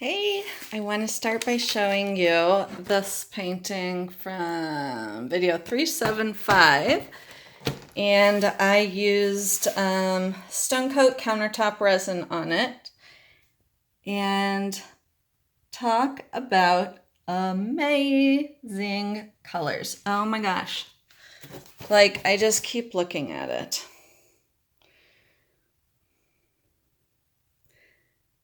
Hey, I want to start by showing you this painting from video 375, and I used stone coat countertop resin on it. And talk about amazing colors. Oh my gosh. Like, I just keep looking at it.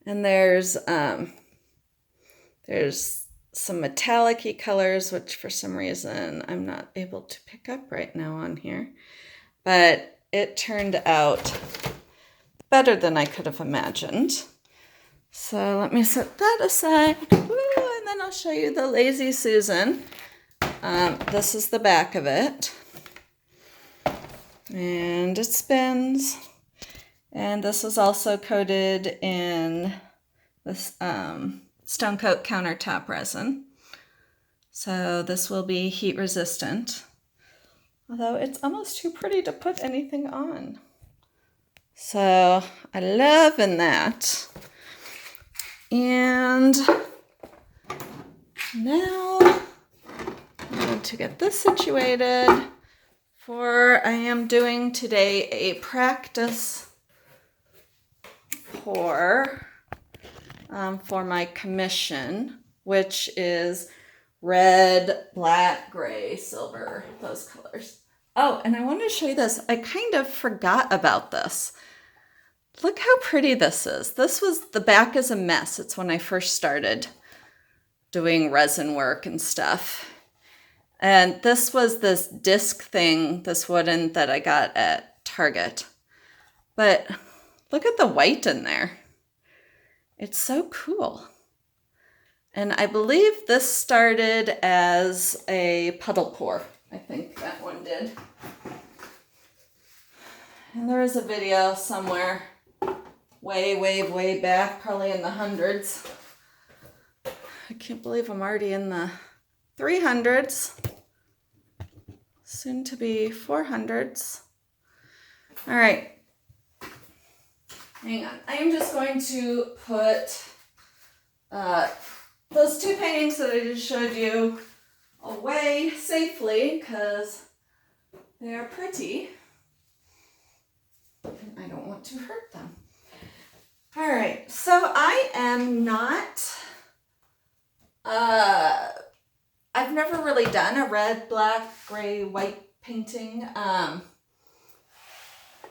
And there's some metallic-y colors, which for some reason I'm not able to pick up right now on here. But it turned out better than I could have imagined. So let me set that aside. Woo, and then I'll show you the Lazy Susan. This is the back of it. And it spins. And this is also coated in this stone coat countertop resin. So this will be heat resistant. Although it's almost too pretty to put anything on. So I'm loving that. And now I'm going to get this situated for I am doing today a practice pour for my commission, which is red, black, gray, silver, those colors. Oh, and I want to show you this. I kind of forgot about this. Look how pretty this is. The back is a mess. It's when I first started doing resin work and stuff. And this was this disc thing, this wooden that I got at Target. But look at the white in there. It's so cool. And I believe this started as a puddle pour. I think that one did. And there is a video somewhere way back, probably in the hundreds. I can't believe I'm already in the 300s. Soon to be 400s. All right. Hang on. I am just going to put those two paintings that I just showed you away safely because they are pretty and I don't want to hurt them. All right, so I am not, I've never really done a red, black, gray, white painting.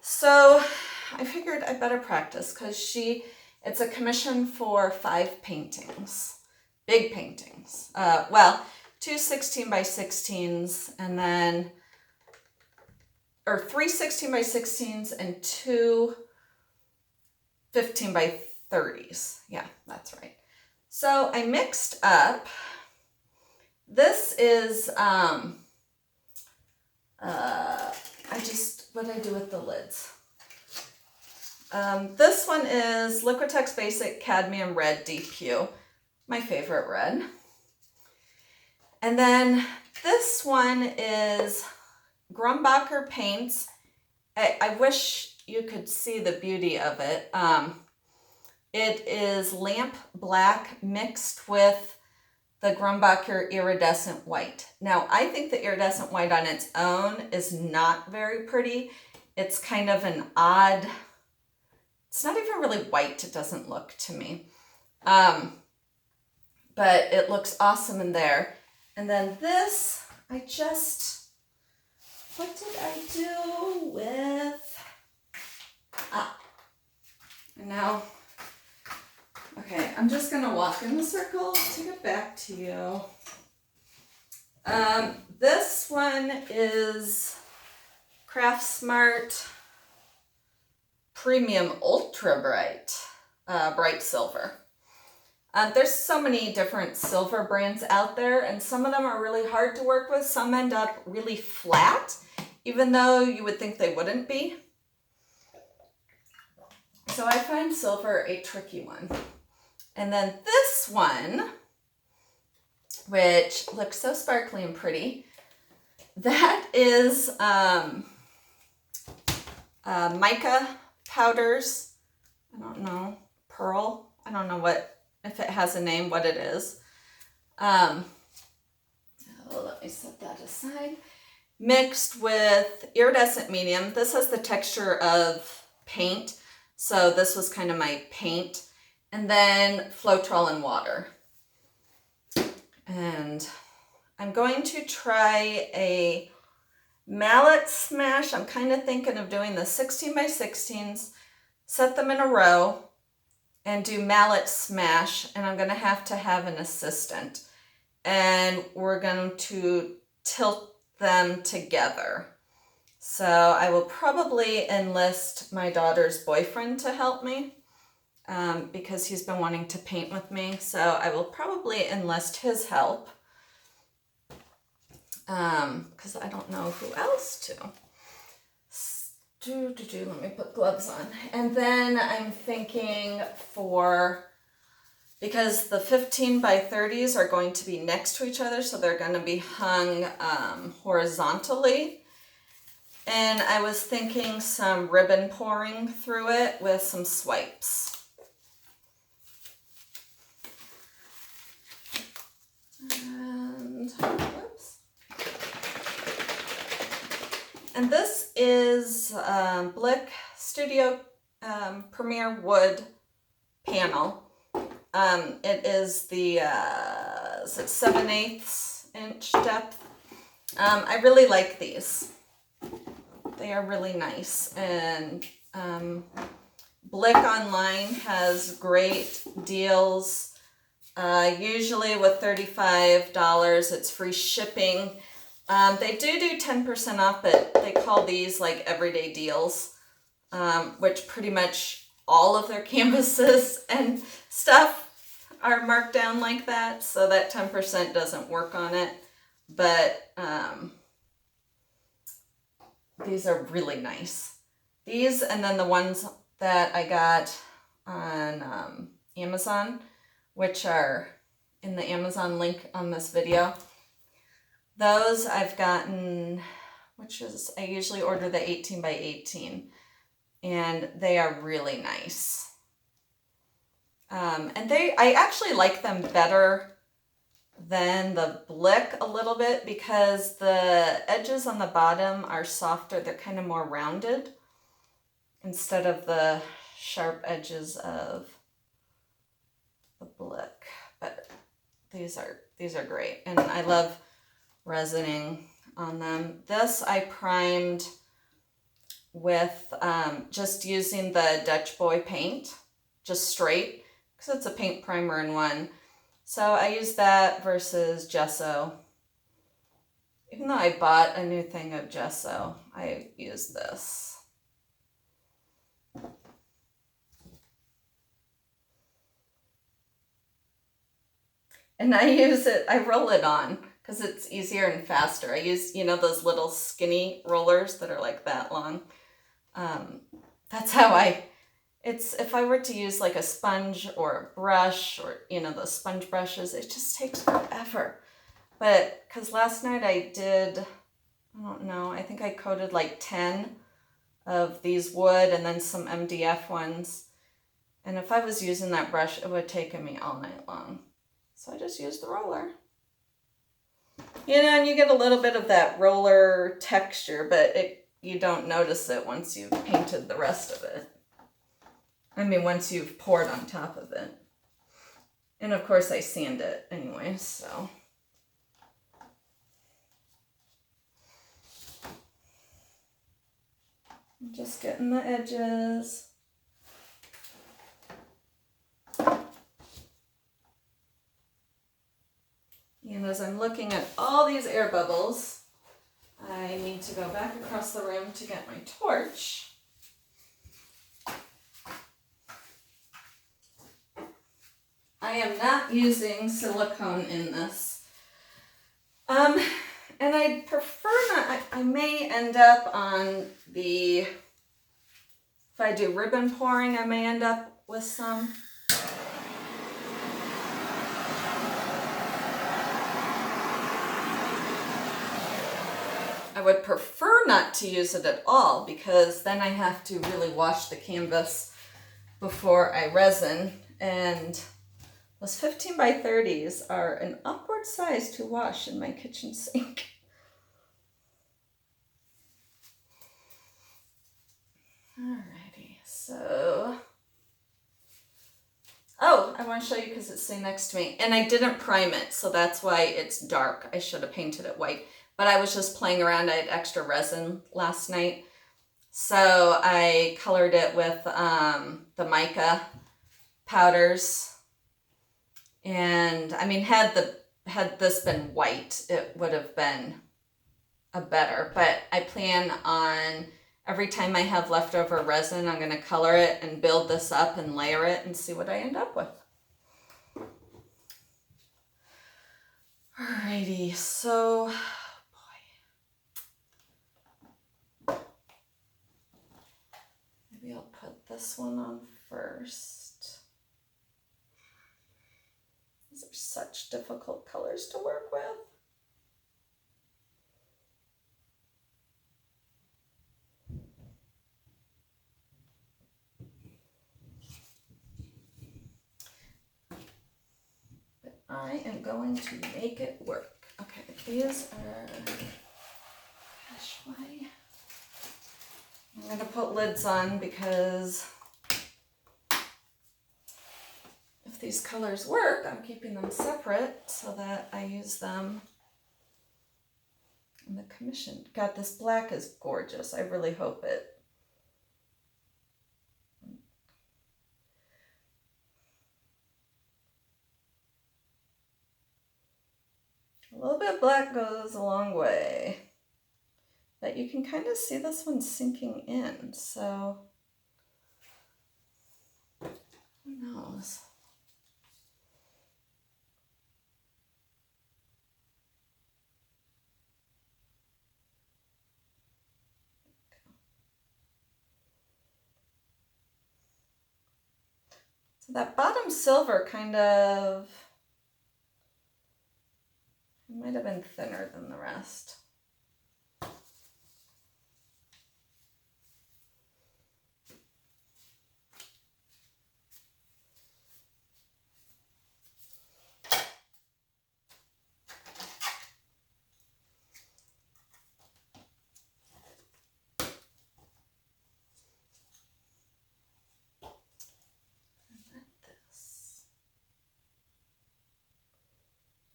So I figured I better practice because it's a commission for 5 paintings, big paintings. Two 16 by 16s and then, or 3 16 by 16s and 2 15 by 30s. Yeah, that's right. So I mixed up, this is, what I do with the lids. This one is Liquitex Basic Cadmium Red Deep Hue, my favorite red. And then this one is Grumbacher Paints. I wish you could see the beauty of it. It is lamp black mixed with the Grumbacher iridescent white. Now, I think the iridescent white on its own is not very pretty. It's kind of an odd, it's not even really white, it doesn't look to me. But it looks awesome in there. And then this, what did I do with, and now, okay, I'm just gonna walk in the circle to get back to you. This one is Craft Smart Premium Ultra Bright, Bright Silver. There's so many different silver brands out there, and some of them are really hard to work with. Some end up really flat, even though you would think they wouldn't be. So I find silver a tricky one. And then this one, which looks so sparkly and pretty, that is mica powders. I don't know, pearl. I don't know what if it has a name, what it is. Let me set that aside. Mixed with iridescent medium. This has the texture of paint, so this was kind of my paint. And then Floetrol and water. And I'm going to try a mallet smash. I'm kind of thinking of doing the 16 by 16s, set them in a row, and do mallet smash. And I'm going to have an assistant. And we're going to tilt them together. So I will probably enlist my daughter's boyfriend to help me because he's been wanting to paint with me. So I will probably enlist his help because I don't know who else to. Let me put gloves on. And then I'm thinking because the 15 by 30s are going to be next to each other, so they're going to be hung horizontally. And I was thinking some ribbon pouring through it with some swipes. And, whoops. And this is Blick Studio Premier Wood panel. It is the 7/8 inch depth. I really like these. They are really nice. And Blick online has great deals. Usually with $35, it's free shipping. They do 10% off, but they call these like everyday deals, which pretty much all of their canvases and stuff are marked down like that, so that 10% doesn't work on it. But these are really nice. These, and then the ones that I got on Amazon, which are in the Amazon link on this video. Those I've gotten, I usually order the 18 by 18, and they are really nice. And I actually like them better than the Blick a little bit because the edges on the bottom are softer. They're kind of more rounded instead of the sharp edges of the Blick. But these are great, and I love resining on them. This I primed with just using the Dutch Boy paint, just straight, because it's a paint primer in one. So I use that versus gesso. Even though I bought a new thing of gesso, I use this. And I roll it on because it's easier and faster. I use, those little skinny rollers that are like that long. That's how if I were to use like a sponge or a brush or, those sponge brushes, it just takes forever. But because last night I think I coated like 10 of these wood and then some MDF ones. And if I was using that brush, it would have taken me all night long. So I just used the roller. And you get a little bit of that roller texture, but you don't notice it once you've painted the rest of it. Once you've poured on top of it. And of course I sand it anyway, so. I'm just getting the edges. And as I'm looking at all these air bubbles, I need to go back across the room to get my torch. I am not using silicone in this. And I'd prefer not. I may end up on if I do ribbon pouring, I may end up with some. I would prefer not to use it at all because then I have to really wash the canvas before I resin, and Those 15 by 30s are an awkward size to wash in my kitchen sink. Alrighty, so, oh, I want to show you because it's sitting next to me. And I didn't prime it, so that's why it's dark. I should have painted it white. But I was just playing around. I had extra resin last night. So I colored it with the mica powders. And I mean, had this been white, it would have been a better. But I plan on every time I have leftover resin, I'm going to color it and build this up and layer it and see what I end up with. Alrighty, so, boy. Maybe I'll put this one on first. These are such difficult colors to work with. But I am going to make it work. Okay, these are, gosh, why? I'm going to put lids on because if these colors work, I'm keeping them separate so that I use them in the commission. God, this black is gorgeous. I really hope it. A little bit of black goes a long way. But you can kind of see this one sinking in, so who knows? So that bottom silver kind of, it might have been thinner than the rest.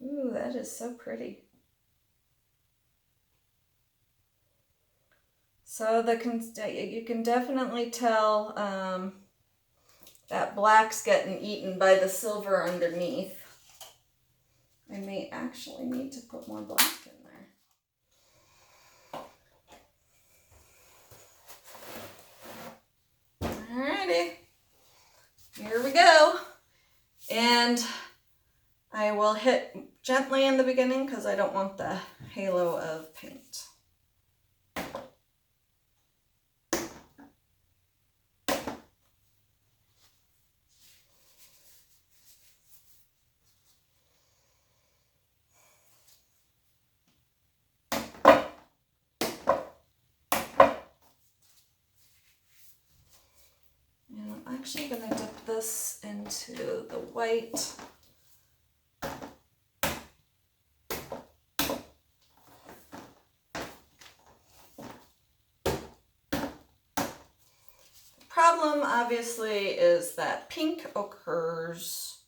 Ooh, that is so pretty. So you can definitely tell that black's getting eaten by the silver underneath. I may actually need to put more black in there. Alrighty, here we go. And I will hit gently in the beginning because I don't want the halo of paint. And I'm actually going to dip this into the white. Problem obviously is that pink occurs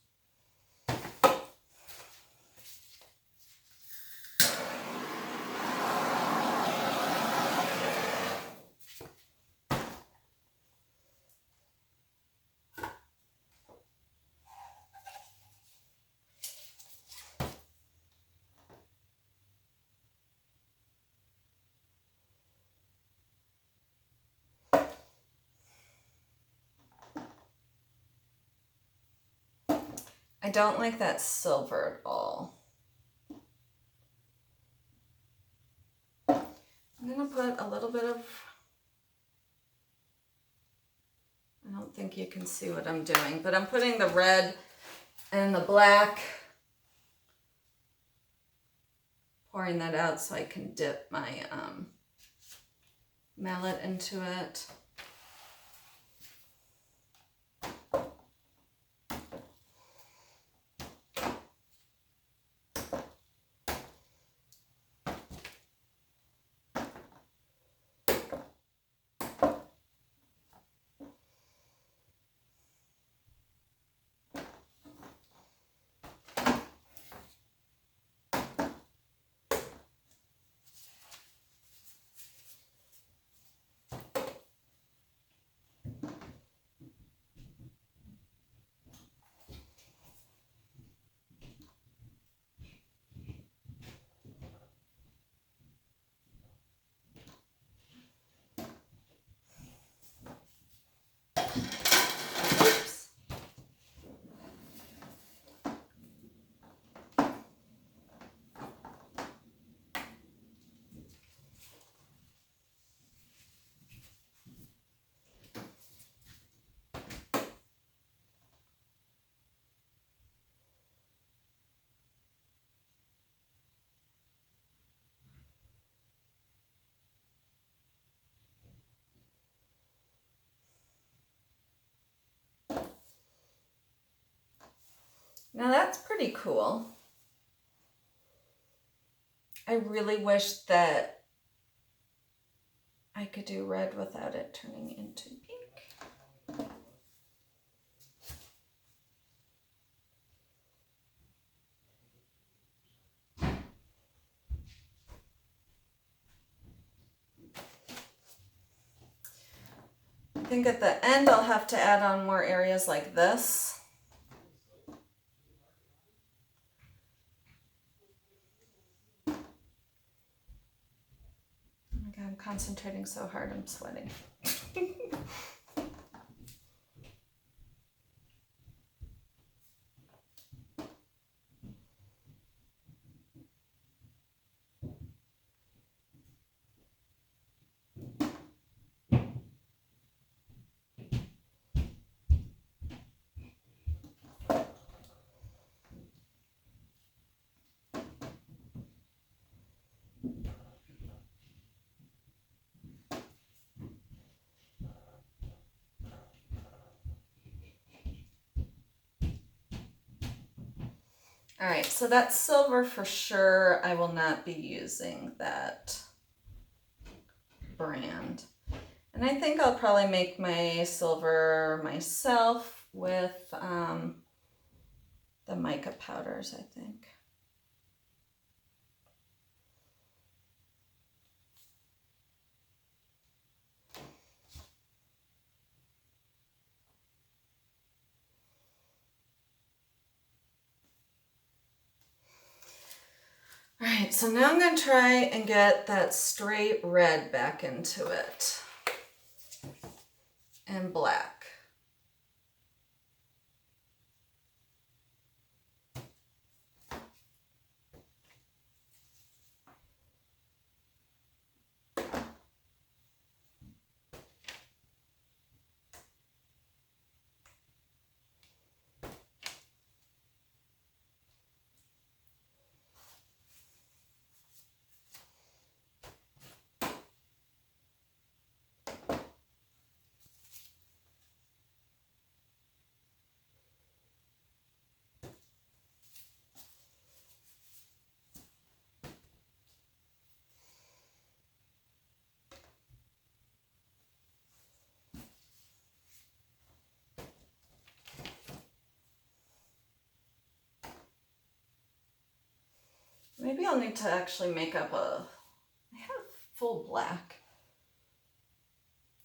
I don't like that silver at all. I'm going to put a little bit of, I don't think you can see what I'm doing, but I'm putting the red and the black, pouring that out so I can dip my mallet into it. Now that's pretty cool. I really wish that I could do red without it turning into pink. I think at the end I'll have to add on more areas like this. Okay, I'm concentrating so hard I'm sweating. All right, so that's silver for sure. I will not be using that brand. And I think I'll probably make my silver myself with the mica powders, I think. All right, so now I'm going to try and get that straight red back into it. And black. Maybe I'll need to actually make up I have full black.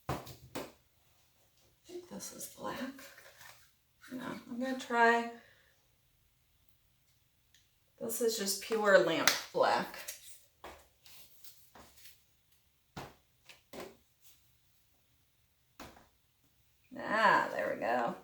I think this is black. No, I'm gonna try. This is just pure lamp black. Ah, there we go.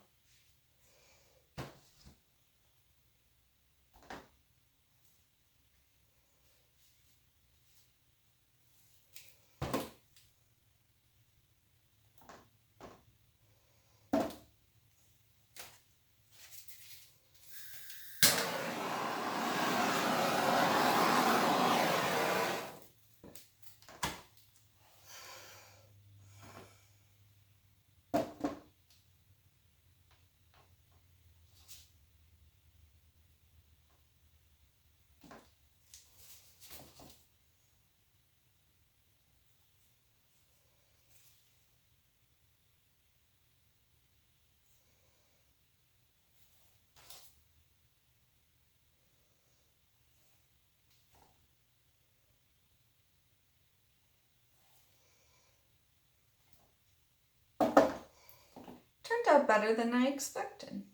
Turned out better than I expected.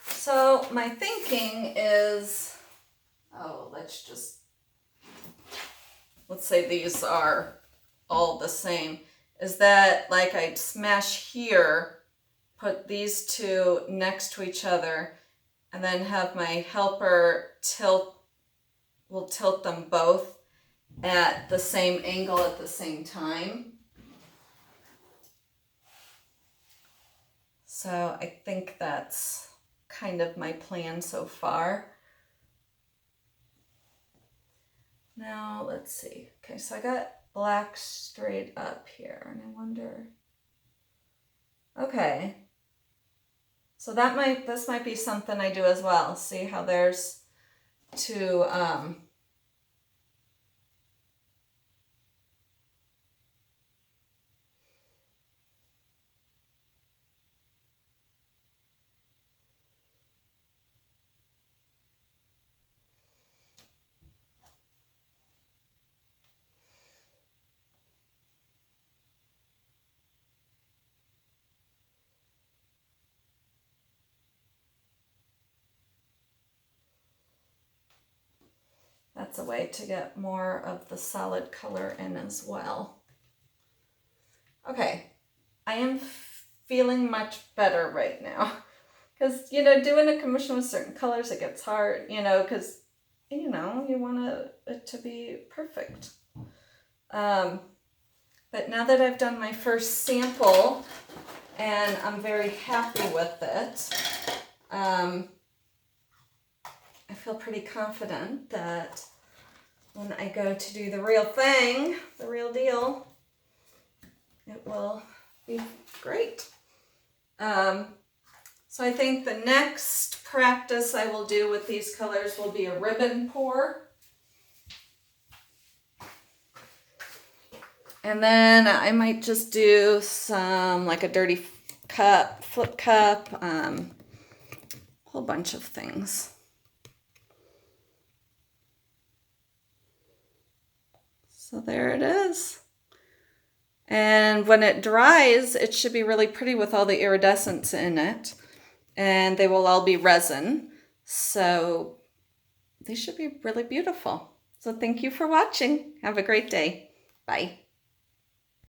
So my thinking is, let's say these are all the same, is that like I'd smash here, put these two next to each other, and then have my helper will tilt them both at the same angle at the same time. So I think that's kind of my plan so far. Now let's see. Okay, so I got black straight up here, and I wonder, okay. So this might be something I do as well. See how there's two, that's a way to get more of the solid color in as well. Okay, I am feeling much better right now. Because, doing a commission with certain colors, it gets hard, because, you want it to be perfect. But now that I've done my first sample and I'm very happy with it, I feel pretty confident that when I go to do the real thing, the real deal, it will be great. So I think the next practice I will do with these colors will be a ribbon pour. And then I might just do some, like a dirty cup, flip cup, whole bunch of things. So there it is. And when it dries, it should be really pretty with all the iridescence in it. And they will all be resin. So they should be really beautiful. So thank you for watching. Have a great day. Bye.